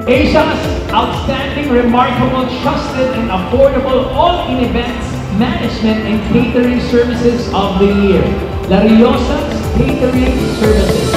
Asia's outstanding, remarkable, trusted, and affordable all-in events management and catering services of the year. Lariosa's Catering Services.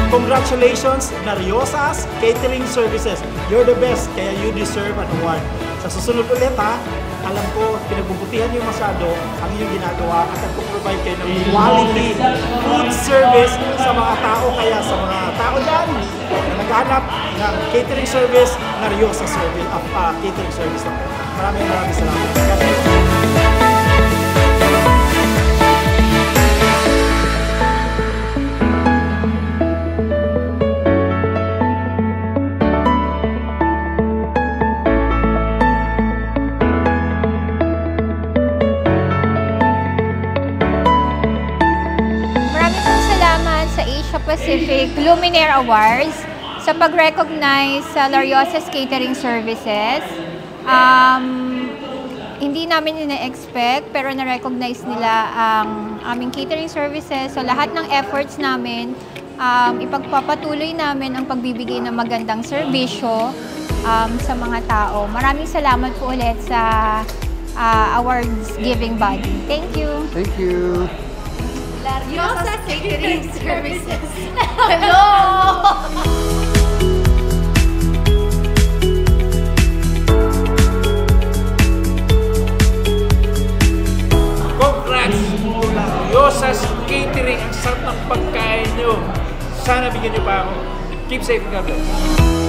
Congratulations, Lariosa's Catering Services. You're the best, kaya you deserve an award. Sa susunod ulit ha, alam ko, pinagbubutihan niyo masyado ang inyong ginagawa at nagpo-provide kayo ng quality food service sa mga tao. Kaya sa mga tao dyan na naghahanap ng catering service, Lariosa service, catering service na po. Maraming salamat. Pacific Luminaire Awards sa pag-recognize sa Lariosa's Catering Services. Hindi namin ina-expect pero na-recognize nila ang aming catering services. So lahat ng efforts namin, ipagpapatuloy namin ang pagbibigay ng magandang serbisyo sa mga tao. Maraming salamat po ulit sa awards giving body. Thank you. Thank you. Lariosa's Catering Services. Hello! Congrats to Lariosa's Catering. Ang sarap ng pagkain nyo. Sana bigyan nyo pa ako. Keep safe, God bless.